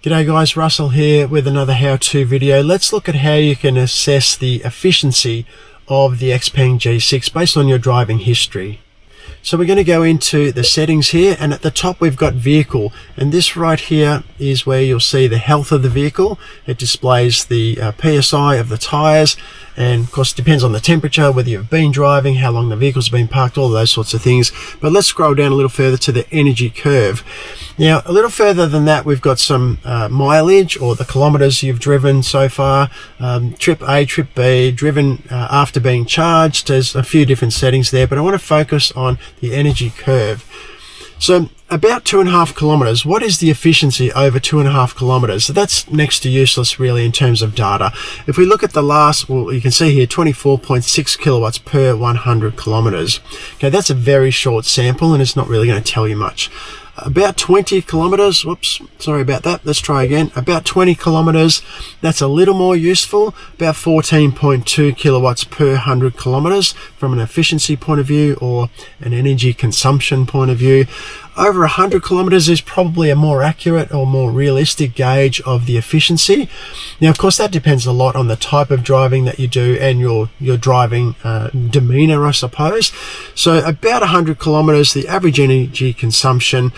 G'day guys, Russell here with another how-to video. Let's look at how you can assess the efficiency of the XPENG G6 based on your driving history. So we're going to go into the settings here, and at the top we've got vehicle, and this right here is where you'll see the health of the vehicle. It displays the PSI of the tires, and of course it depends on the temperature, whether you've been driving, how long the vehicle's been parked, all those sorts of things. But let's scroll down a little further to the energy curve. Now a little further than that we've got some mileage, or the kilometers you've driven so far, trip A, trip B, driven after being charged. There's a few different settings there, but I want to focus on the energy curve. So about 2.5 kilometers, what is the efficiency over 2.5 kilometers? So that's next to useless really in terms of data. If we look at the last, well, you can see here 24.6 kilowatts per 100 kilometers. Okay, that's a very short sample and it's not really going to tell you much. About 20 kilometers, whoops, sorry about that, let's try again. About 20 kilometers, that's a little more useful, about 14.2 kilowatts per 100 kilometers from an efficiency point of view or an energy consumption point of view. Over 100 kilometers is probably a more accurate or more realistic gauge of the efficiency. Now, of course, that depends a lot on the type of driving that you do and your driving demeanor, I suppose. So about 100 kilometers, the average energy consumption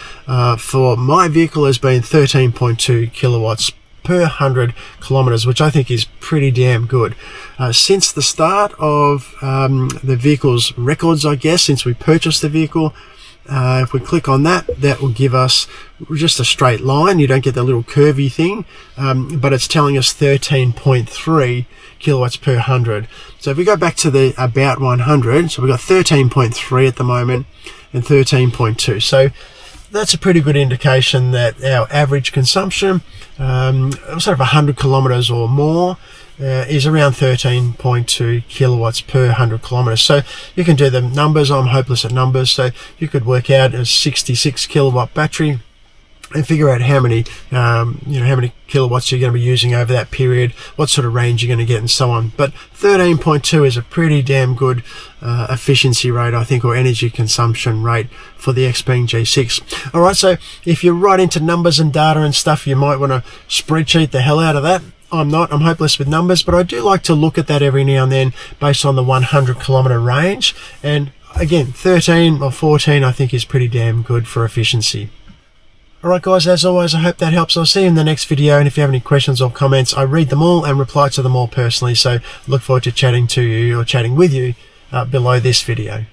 for my vehicle has been 13.2 kilowatts per 100 kilometers, which I think is pretty damn good. Since the start of the vehicle's records, I guess, since we purchased the vehicle, if we click on that, that will give us just a straight line. You don't get the little curvy thing, but it's telling us 13.3 kilowatts per 100. So if we go back to the about 100, so we've got 13.3 at the moment and 13.2. So that's a pretty good indication that our average consumption, sort of 100 kilometers or more, is around 13.2 kilowatts per 100 kilometers. So you can do the numbers. I'm hopeless at numbers, so you could work out a 66 kilowatt battery and figure out how many how many kilowatts you're going to be using over that period, what sort of range you're going to get, and so on. But 13.2 is a pretty damn good efficiency rate, I think, or energy consumption rate for the XPENG G6. All right, so if you're right into numbers and data and stuff, you might want to spreadsheet the hell out of that. I'm not. I'm hopeless with numbers, but I do like to look at that every now and then based on the 100 kilometer range. And again, 13 or 14 I think is pretty damn good for efficiency. Alright guys, as always, I hope that helps. I'll see you in the next video, and if you have any questions or comments, I read them all and reply to them all personally, so look forward to chatting to you or chatting with you below this video.